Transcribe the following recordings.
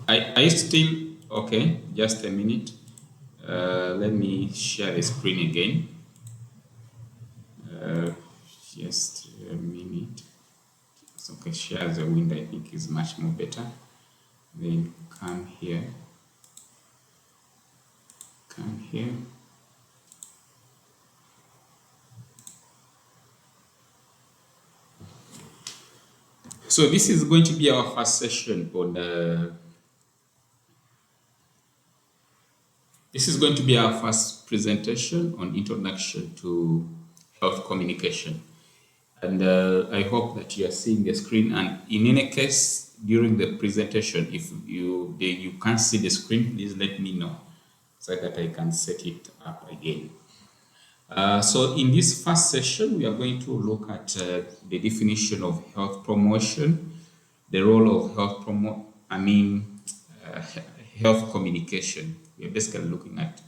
I still, okay, just a minute. Let me share the screen again. Uh, just a minute. So, okay, share the window, I think is much more better. Then come here, come here. So this is going to be our first session on this is going to be our first presentation on introduction to health communication. And I hope that you are seeing the screen. And in any case, during the presentation, if you can't see the screen, please let me know so that I can set it up again. So in this first session, we are going to look at the definition of health promotion, the role of health communication. We are basically looking at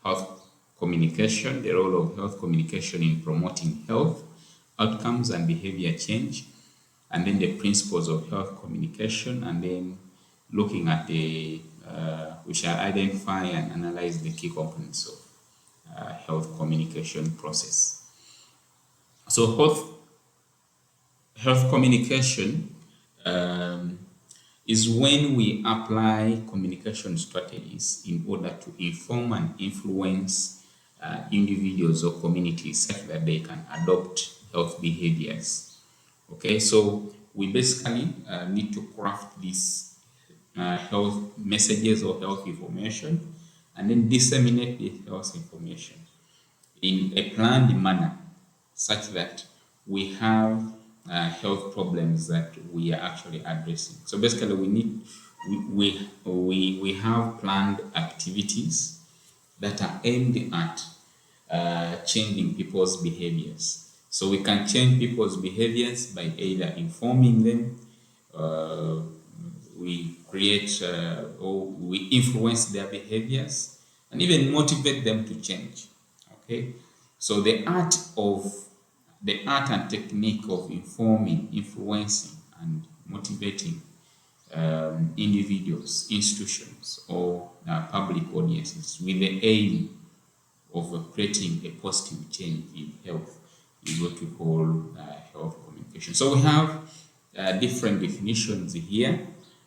health communication, the role of health communication in promoting health outcomes and behavior change, and then the principles of health communication, and then looking at we shall identify and analyze the key components of health communication process. So health communication is when we apply communication strategies in order to inform and influence individuals or communities such that they can adopt health behaviors. Okay, so we basically need to craft these health messages or health information and then disseminate the health information in a planned manner such that we have health problems that we are actually addressing. So basically we have planned activities that are aimed at changing people's behaviors. So we can change people's behaviors by either informing them, we create or we influence their behaviors, and even motivate them to change. Okay, so the art and technique of informing, influencing, and motivating individuals, institutions, or public audiences with the aim of creating a positive change in health is what we call health communication. So we have different definitions here.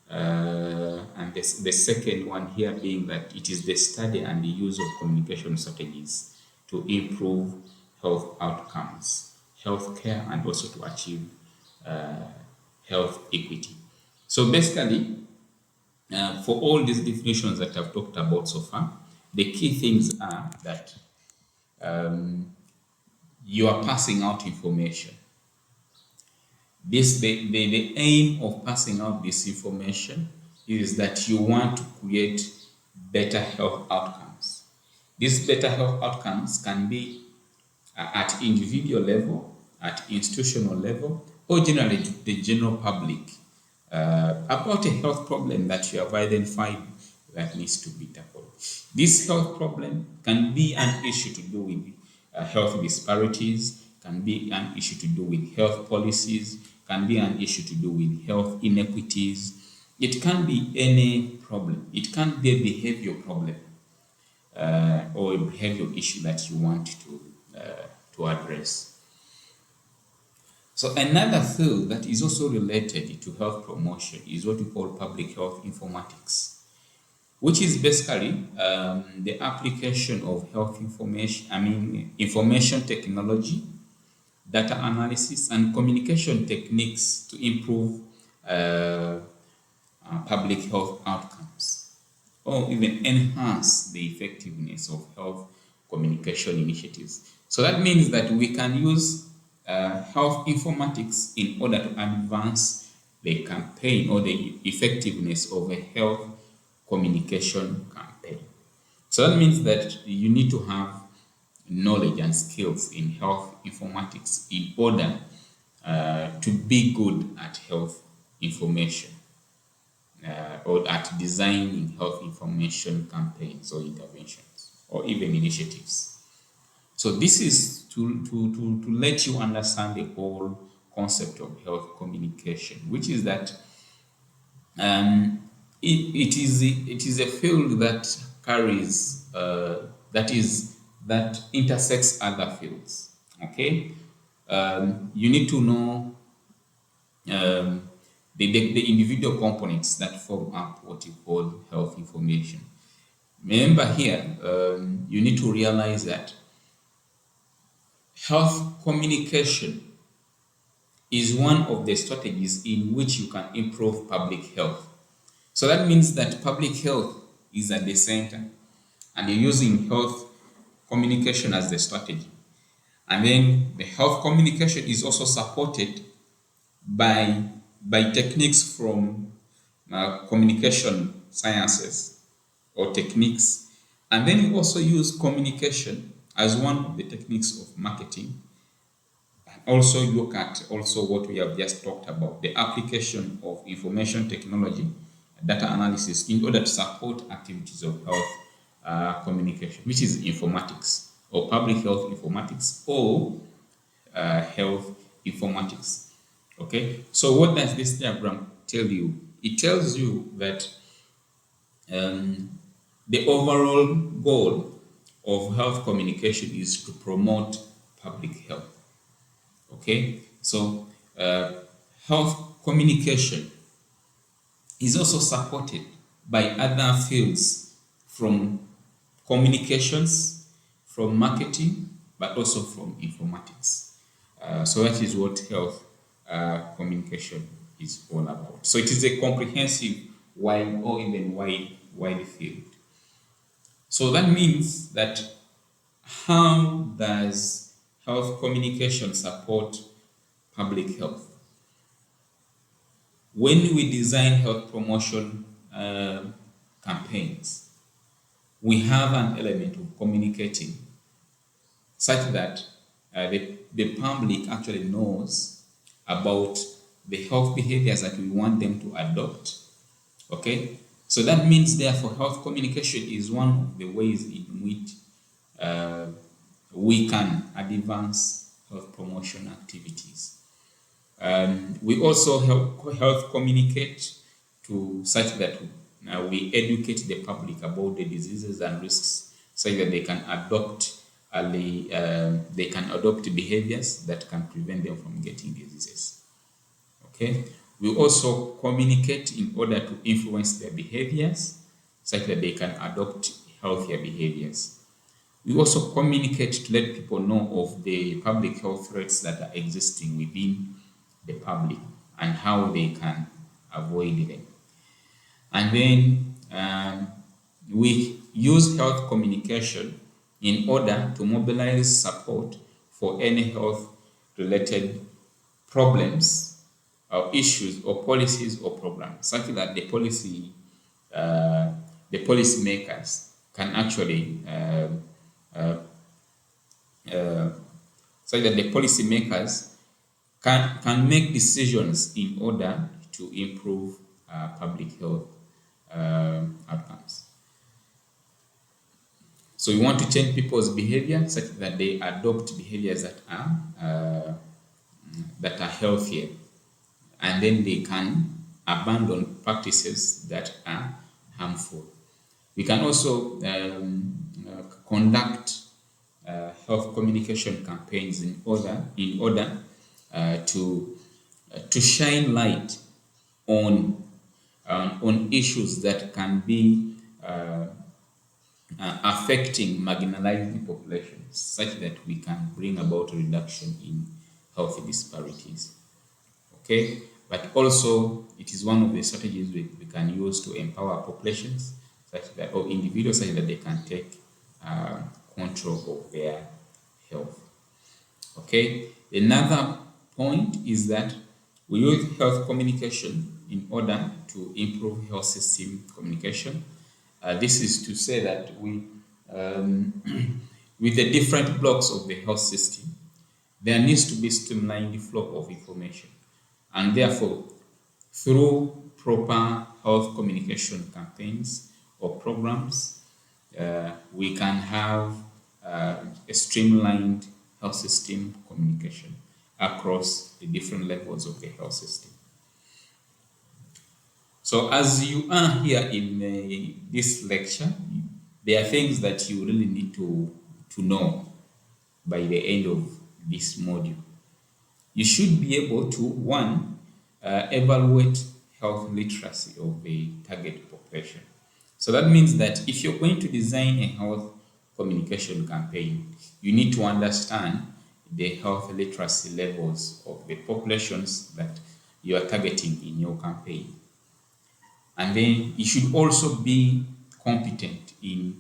And the second one here being that it is the study and the use of communication strategies to improve health outcomes, healthcare, and also to achieve health equity. So basically, for all these definitions that I've talked about so far, the key things are that you are passing out information. The aim of passing out this information is that you want to create better health outcomes. These better health outcomes can be at individual level, at institutional level, or generally the general public about a health problem that you have identified that needs to be tackled. This health problem can be an issue to do with health disparities, can be an issue to do with health policies, can be an issue to do with health inequities. It can be any problem. It can be a behavior problem or a behavioral issue that you want to address. So another field that is also related to health promotion is what we call public health informatics, which is basically the application of health information technology, data analysis, and communication techniques to improve public health outcomes, or even enhance the effectiveness of health communication initiatives. So that means that we can use health informatics in order to advance the campaign or the effectiveness of a health communication campaign. So that means that you need to have knowledge and skills in health informatics in order to be good at health information or at designing health information campaigns or interventions or even initiatives. So this is to let you understand the whole concept of health communication, which is that it is a field that carries that intersects other fields. Okay, you need to know the individual components that form up what you call health information. Remember here, you need to realize that health communication is one of the strategies in which you can improve public health. So that means that public health is at the center, and you're using health communication as the strategy. And then the health communication is also supported by techniques from communication sciences or techniques. And then you also use communication as one of the techniques of marketing. Also look at also what we have just talked about, the application of information technology, data analysis in order to support activities of health communication, which is informatics or public health informatics or health informatics. Okay, so what does this diagram tell you? It tells you that the overall goal of health communication is to promote public health. Okay, so health communication is also supported by other fields from communications, from marketing, but also from informatics. So that is what health communication is all about. So it is a comprehensive, wide, or even wide field. So that means that how does health communication support public health? When we design health promotion campaigns, we have an element of communicating such that the public actually knows about the health behaviors that we want them to adopt. Okay, so that means therefore health communication is one of the ways in which we can advance health promotion activities. We also help health communicate to such that we educate the public about the diseases and risks, so that they can adopt behaviors that can prevent them from getting diseases. Okay, we also communicate in order to influence their behaviors, such that they can adopt healthier behaviors. We also communicate to let people know of the public health threats that are existing within the public and how they can avoid them. And then we use health communication in order to mobilize support for any health related problems or issues or policies or programs, such that the policymakers can actually so that the policymakers can make decisions in order to improve public health outcomes. So we want to change people's behavior such that they adopt behaviors that are healthier, and then they can abandon practices that are harmful. We can also conduct health communication campaigns in order to shine light on issues that can be affecting marginalized populations, such that we can bring about a reduction in health disparities. Okay, but also it is one of the strategies we can use to empower populations such that, or individuals, such that they can take control of their health. Okay, another point is that we use health communication in order to improve health system communication. This is to say that we, with the different blocks of the health system, there needs to be streamlined flow of information, and therefore, through proper health communication campaigns or programs, we can have a streamlined health system communication across the different levels of the health system. So as you are here in this lecture, there are things that you really need to know by the end of this module. You should be able to, one, evaluate health literacy of the target population. So that means that if you're going to design a health communication campaign, you need to understand the health literacy levels of the populations that you are targeting in your campaign. And then you should also be competent in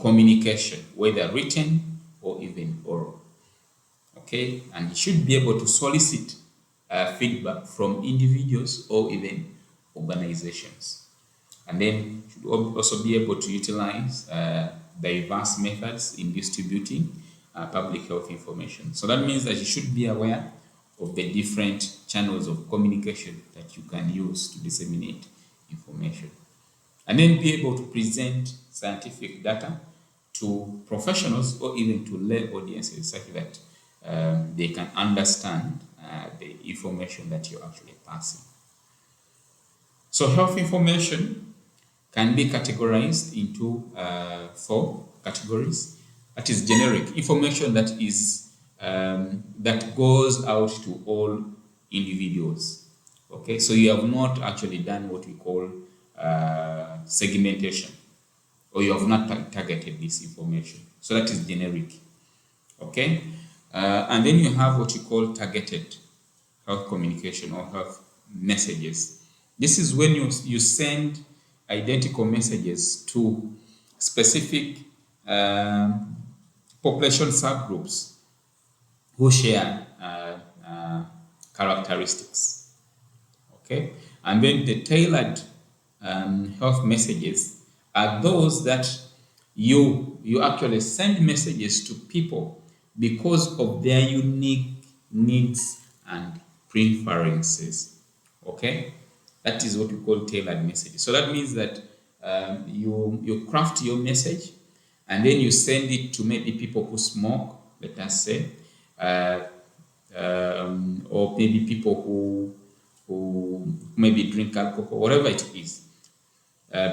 communication, whether written or even oral. Okay, and you should be able to solicit feedback from individuals or even organizations. And then you should also be able to utilize diverse methods in distributing public health information. So that means that you should be aware of the different channels of communication that you can use to disseminate information. And then be able to present scientific data to professionals or even to lay audiences such that they can understand the information that you're actually passing. So health information can be categorized into 4 categories. That is generic information that is that goes out to all individuals. Okay, so you have not actually done what we call segmentation, or you have not targeted this information. So that is generic. Okay, and then you have what you call targeted health communication or health messages. This is when you send identical messages to specific population subgroups who share characteristics. Okay, and then the tailored health messages are those that you actually send messages to people because of their unique needs and preferences. Okay, that is what we call tailored messages. So that means that you craft your message and then you send it to maybe people who smoke, let us say, or maybe people who maybe drink alcohol, whatever it is,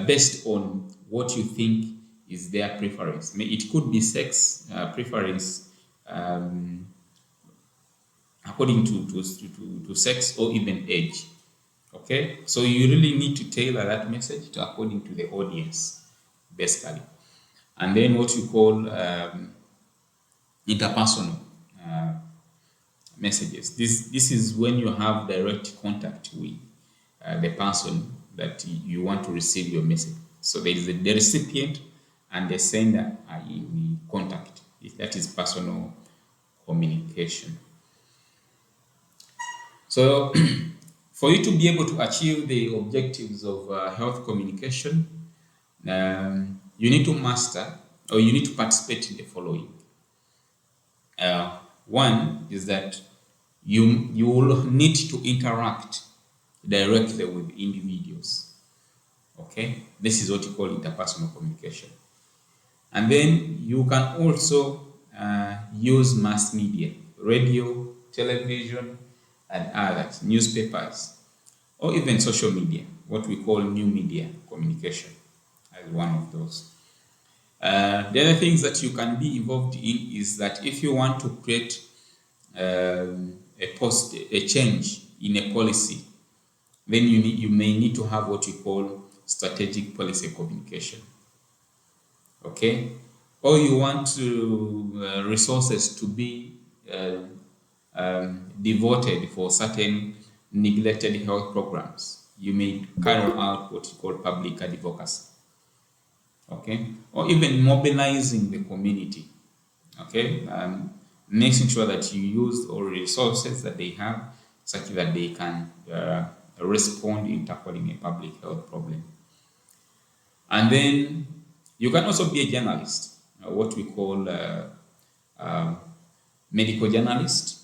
based on what you think is their preference. It could be sex preference according to sex or even age. Okay, so you really need to tailor that message to according to the audience, basically. And then what you call interpersonal messages. This is when you have direct contact with the person that you want to receive your message. So there is the recipient and the sender are in contact. That is personal communication. So for you to be able to achieve the objectives of health communication, you need to master or you need to participate in the following. One is that you will need to interact directly with individuals. Okay, this is what you call interpersonal communication. And then you can also use mass media, radio, television, and others, newspapers, or even social media, what we call new media communication as one of those. The other things that you can be involved in is that if you want to create a change in a policy, then you may need to have what we call strategic policy communication. Okay, or you want to resources to be devoted for certain neglected health programs. You may carry out what you call public advocacy. Okay, or even mobilizing the community. Okay, making sure that you use all resources that they have such that they can respond in tackling a public health problem. And then you can also be a journalist, what we call medical journalist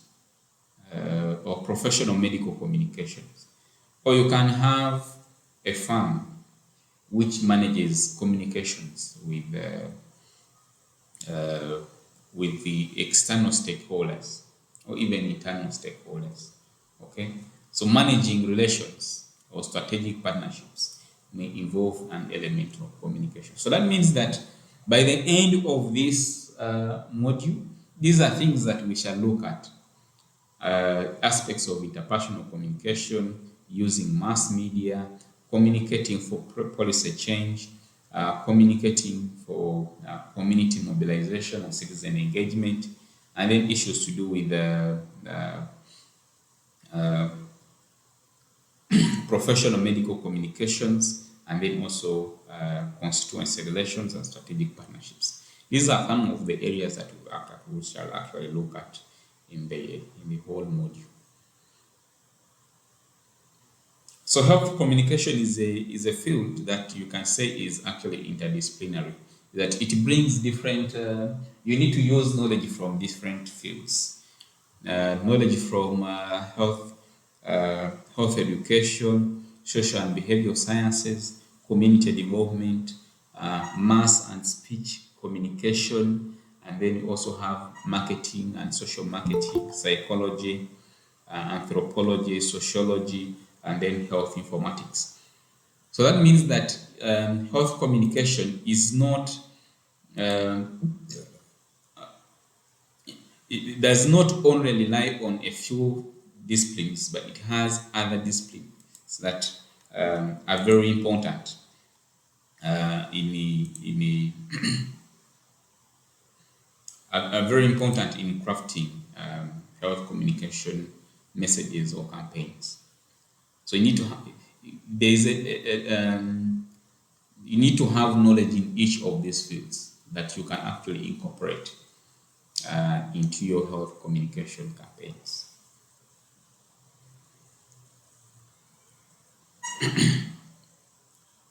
or professional medical communications. Or you can have a firm which manages communications with the external stakeholders or even internal stakeholders. Okay, so managing relations or strategic partnerships may involve an element of communication. So that means that by the end of this module, these are things that we shall look at. Aspects of interpersonal communication, using mass media, communicating for policy change, communicating for community mobilization and citizen engagement, and then issues to do with professional medical communications, and then also constituency relations and strategic partnerships. These are some of the areas that we shall actually look at in the whole module. So health communication is a field that you can say is actually interdisciplinary. That it brings different. You need to use knowledge from different fields. Knowledge from health education, social and behavioral sciences, community development, mass and speech communication, and then you also have marketing and social marketing, psychology, anthropology, sociology, and then health informatics. So that means that health communication is not, um, it does not only rely on a few disciplines, but it has other disciplines that are very important are very important in crafting health communication messages or campaigns. So you need to have you need to have knowledge in each of these fields that you can actually incorporate into your health communication campaigns.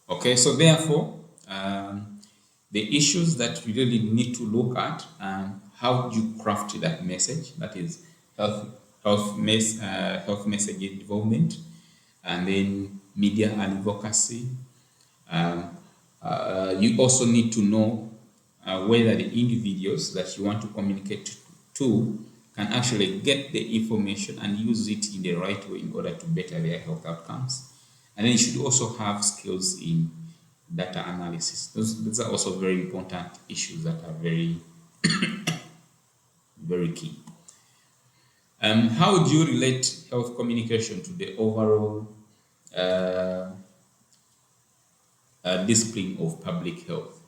Okay, so therefore, the issues that you really need to look at and how do you craft that message, that is health message development, and then media advocacy. You also need to know whether the individuals that you want to communicate to can actually get the information and use it in the right way in order to better their health outcomes. And then you should also have skills in data analysis. Those are also very important issues that are very, very key. How do you relate health communication to the overall discipline of public health?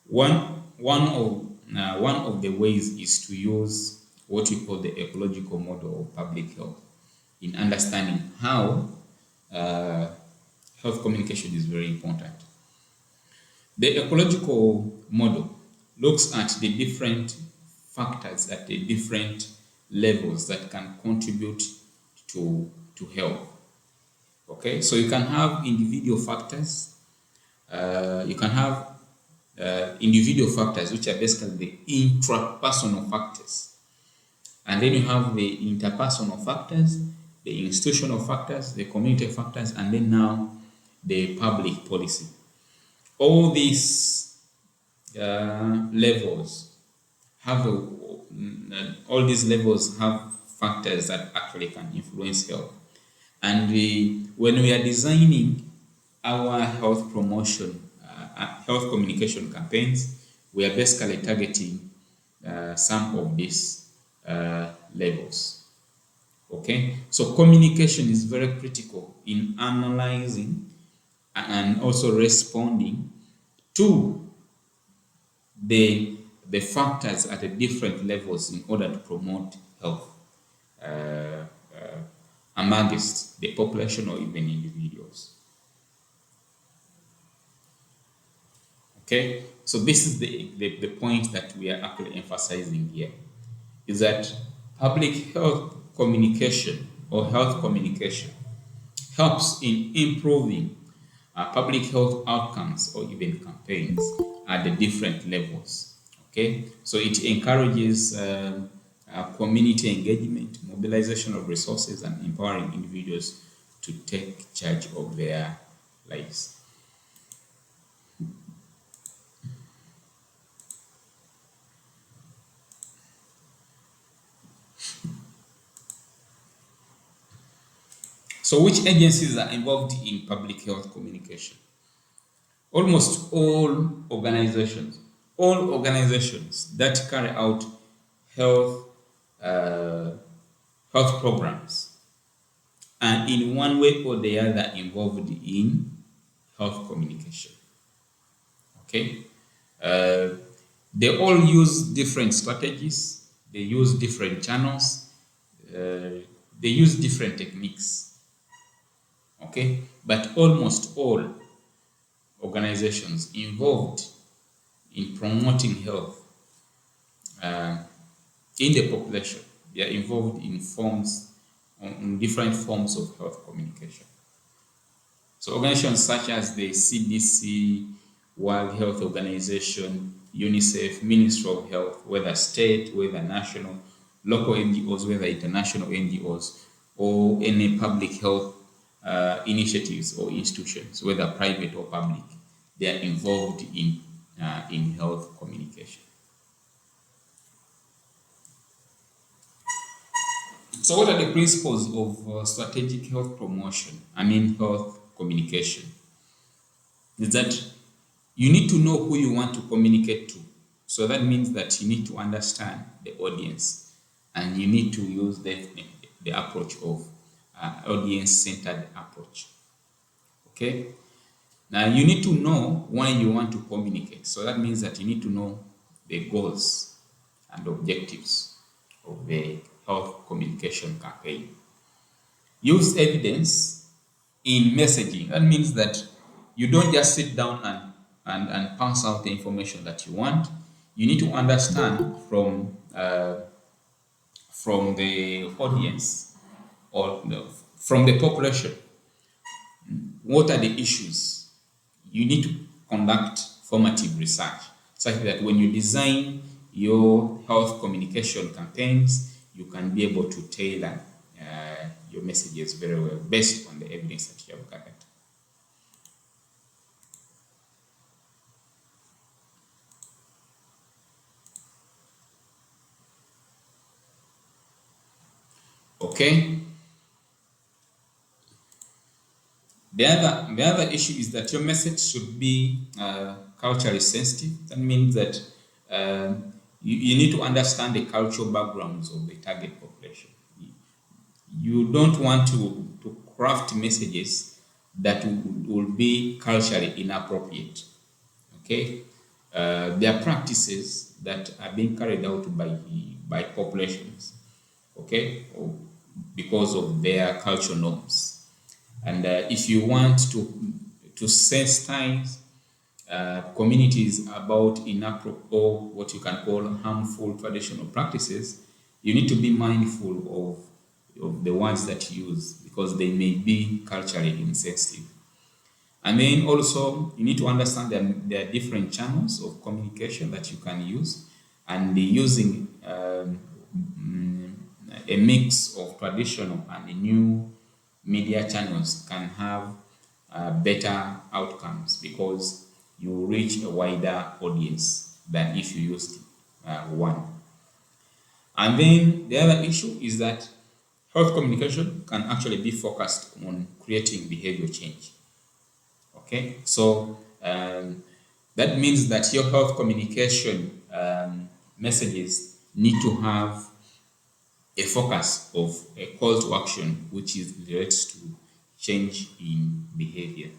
One of the ways is to use what we call the ecological model of public health in understanding how health communication is very important. The ecological model looks at the different factors at the different levels that can contribute to health. Okay, so you can have individual factors. You can have individual factors, which are basically the intrapersonal factors. And then you have the interpersonal factors, the institutional factors, the community factors, and then now the public policy. All these levels have all these levels have factors that actually can influence health. And when we are designing our health promotion, health communication campaigns, we are basically targeting some of these levels. Okay, so communication is very critical in analyzing and also responding to the factors at the different levels in order to promote health amongst the population or even individuals. Okay, so this is the point that we are actually emphasizing here, is that public health communication or health communication helps in improving public health outcomes or even campaigns at the different levels. Okay, so it encourages community engagement, mobilization of resources, and empowering individuals to take charge of their lives. So which agencies are involved in public health communication? Almost all organizations that carry out health uh, health programs are in one way or the other involved in health communication. Okay, uh, they all use different strategies. They use different channels. They use different techniques. Okay, but almost all organizations involved in promoting health uh, in the population, they are involved in in different forms of health communication. So organizations such as the CDC, World Health Organization, UNICEF, Ministry of Health, whether state, whether national, local NGOs, whether international NGOs, or any public health initiatives or institutions, whether private or public, they are involved in health communication. So, what are the principles of strategic health promotion? Health communication. Is that you need to know who you want to communicate to. So that means that you need to understand the audience, and you need to use the approach of audience-centered approach. Okay. Now you need to know why you want to communicate. So that means that you need to know the goals and objectives of the health communication campaign. Use evidence in messaging. That means that you don't just sit down and pass out the information that you want. You need to understand from the audience or from the population what are the issues. You need to conduct formative research such that when you design your health communication campaigns, you can be able to tailor your messages very well based on the evidence that you have gathered. Okay. The other issue is that your message should be culturally sensitive. That means that you need to understand the cultural backgrounds of the target population. You don't want to craft messages that will be culturally inappropriate. Okay, there are practices that are being carried out by populations. Okay, because of their cultural norms, and if you want to sensitize communities about inappropriate or what you can call harmful traditional practices, you need to be mindful of the words that you use because they may be culturally insensitive. And then also you need to understand that there are different channels of communication that you can use, and using a mix of traditional and new media channels can have better outcomes because you reach a wider audience than if you used one. And then the other issue is that health communication can actually be focused on creating behavior change. Okay, so that means that your health communication messages need to have a focus of a call to action which is related to change in behavior.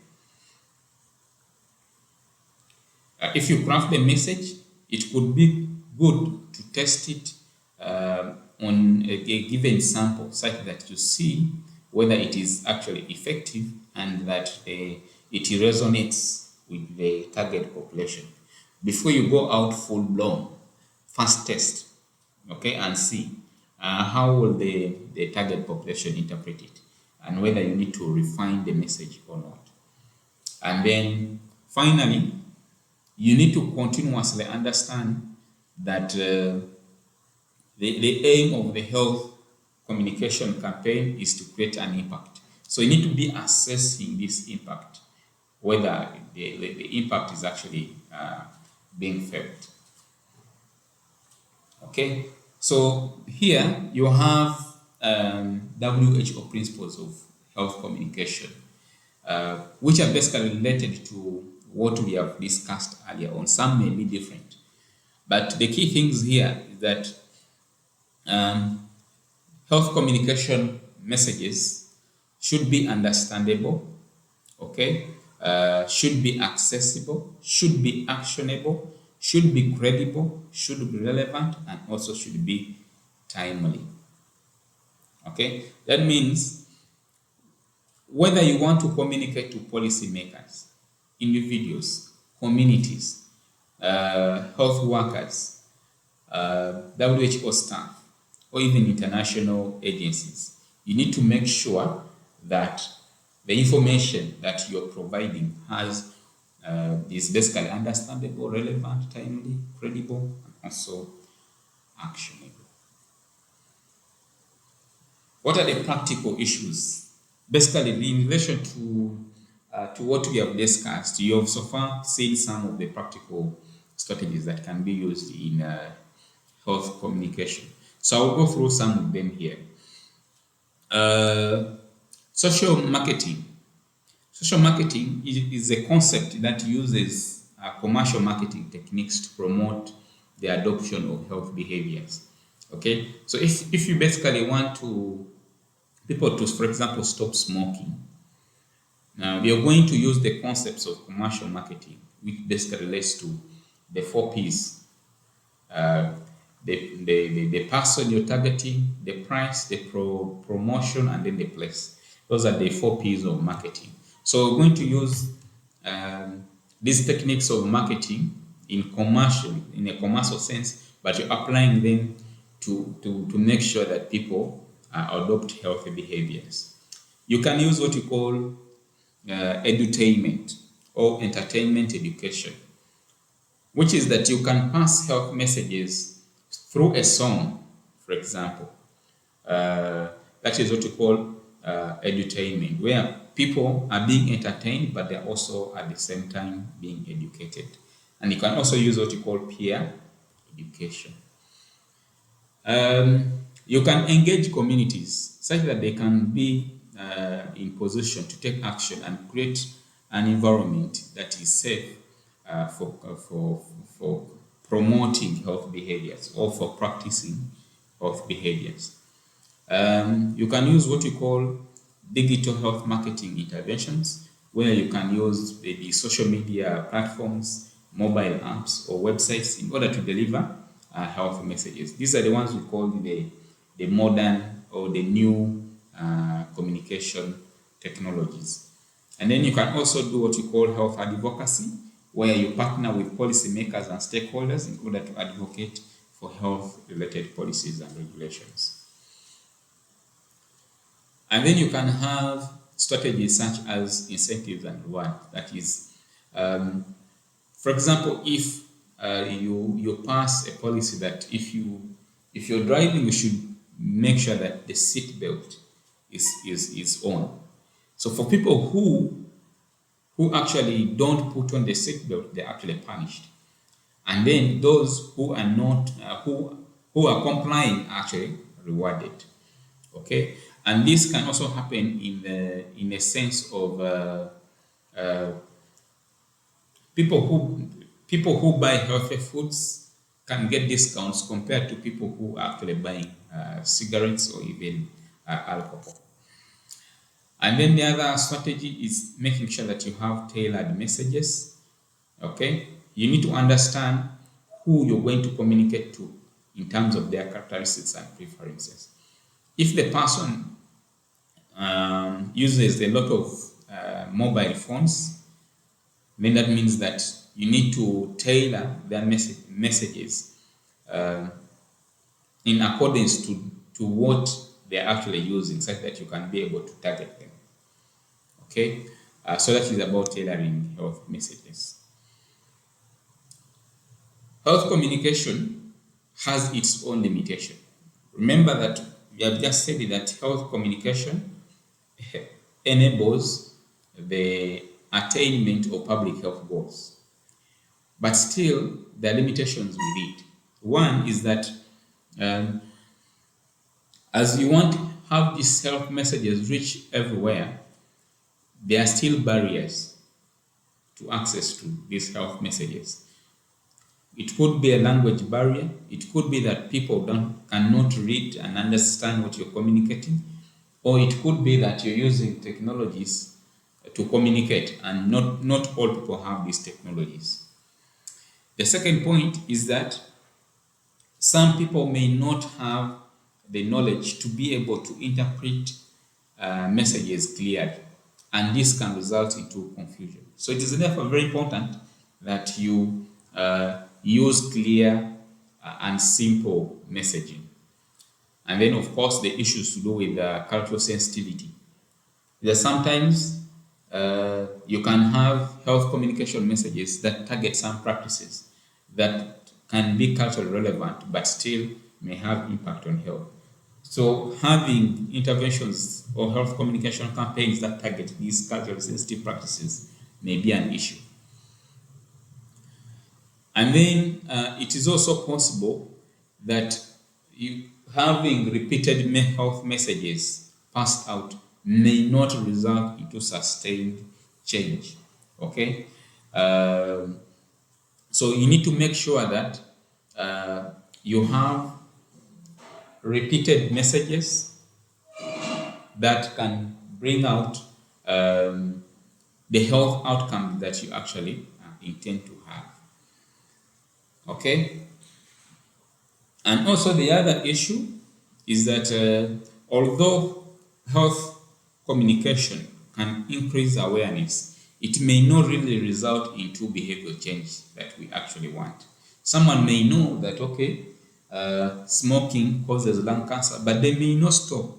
If you craft a message, it could be good to test it on a given sample such that you see whether it is actually effective and that it resonates with the target population. Before you go out full blown, first test, okay, and see how will the target population interpret it and whether you need to refine the message or not. And then finally, you need to continuously understand that the aim of the health communication campaign is to create an impact. So you need to be assessing this impact, whether the impact is actually being felt. Okay, so here you have WHO principles of health communication, which are basically related to what we have discussed earlier on. Some may be different, but the key things here is that um, health communication messages should be understandable, okay, should be accessible, should be actionable, should be credible, should be relevant, and also should be timely. Okay, that means whether you want to communicate to policymakers, individuals, communities, health workers, WHO staff, or even international agencies, you need to make sure that the information that you're providing is basically understandable, relevant, timely, credible, and also actionable. What are the practical issues? Basically, in relation to what we have discussed, you have so far seen some of the practical strategies that can be used in health communication. So I'll go through some of them here. Uh, Social marketing. Social marketing is a concept that uses commercial marketing techniques to promote the adoption of health behaviors. Okay, so if you basically want to people to, for example, stop smoking, now we are going to use the concepts of commercial marketing, which basically relates to the 4 P's: uh, the person you're targeting, the price, the promotion, and then the place. Those are the 4 P's of marketing. So we're going to use these techniques of marketing in a commercial sense, but you're applying them to make sure that people adopt healthy behaviors. You can use what you call edutainment or entertainment education, which is that you can pass health messages through a song, for example. That is what you call edutainment, where people are being entertained, but they're also at the same time being educated. And you can also use what you call peer education. You can engage communities such that they can be in position to take action and create an environment that is safe for promoting health behaviors or for practicing health behaviors. You can use what you call digital health marketing interventions, where you can use maybe social media platforms, mobile apps, or websites in order to deliver health messages. These are the ones we call the modern or the new communication technologies. And then you can also do what you call health advocacy, where you partner with policymakers and stakeholders in order to advocate for health-related policies and regulations. And then you can have strategies such as incentives and rewards. That is, for example, if you pass a policy that if you're driving, you should make sure that the seat belt is on. So for people who actually don't put on the seat belt, they're actually punished. And then those who are not who are complying are actually rewarded. Okay, and this can also happen in a sense of people who buy healthy foods can get discounts compared to people who are actually buying cigarettes or even alcohol. And then the other strategy is making sure that you have tailored messages. Okay, you need to understand who you're going to communicate to in terms of their characteristics and preferences. If the person uses a lot of mobile phones, then that means that you need to tailor their messages in accordance to what they're actually using, such that you can be able to target them. Okay, so that is about tailoring health messages. Health communication has its own limitation. Remember that we have just said that health communication enables the attainment of public health goals. But still, there are limitations with it. One is that as you want have these health messages reach everywhere, there are still barriers to access to these health messages. It could be a language barrier. It could be that people cannot read and understand what you're communicating, or it could be that you're using technologies to communicate, and not all people have these technologies. The second point is that some people may not have the knowledge to be able to interpret messages clearly, and this can result into confusion. So it is therefore very important that you use clear and simple messaging. And then, of course, the issues to do with cultural sensitivity. That sometimes you can have health communication messages that target some practices that can be culturally relevant but still may have impact on health. So having interventions or health communication campaigns that target these culturally sensitive practices may be an issue. And then it is also possible that having repeated health messages passed out may not result into sustained change. Okay, so you need to make sure that you have repeated messages that can bring out the health outcome that you actually intend to have. Okay, and also the other issue is that although health communication can increase awareness, it may not really result into behavioral change that we actually want. Someone may know that, okay, smoking causes lung cancer, but they may not stop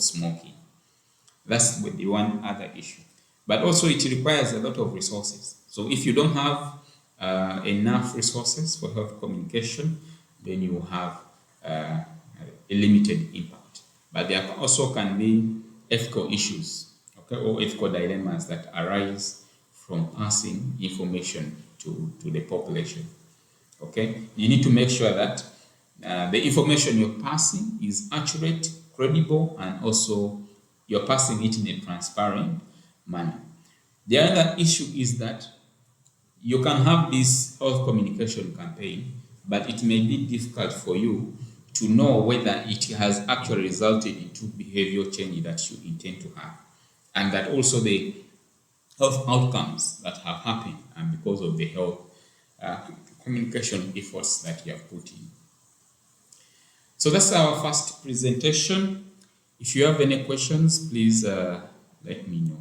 smoking. That's the one other issue. But also it requires a lot of resources. So if you don't have enough resources for health communication, then you have a limited impact. But there also can be ethical issues, okay, or ethical dilemmas that arise from passing information to the population. Okay, you need to make sure that the information you're passing is accurate, credible, and also you're passing it in a transparent manner. The other issue is that you can have this health communication campaign, but it may be difficult for you to know whether it has actually resulted into behavioral change that you intend to have, and that also the health outcomes that have happened and because of the health communication efforts that you have put in. So that's our first presentation. If you have any questions, please let me know.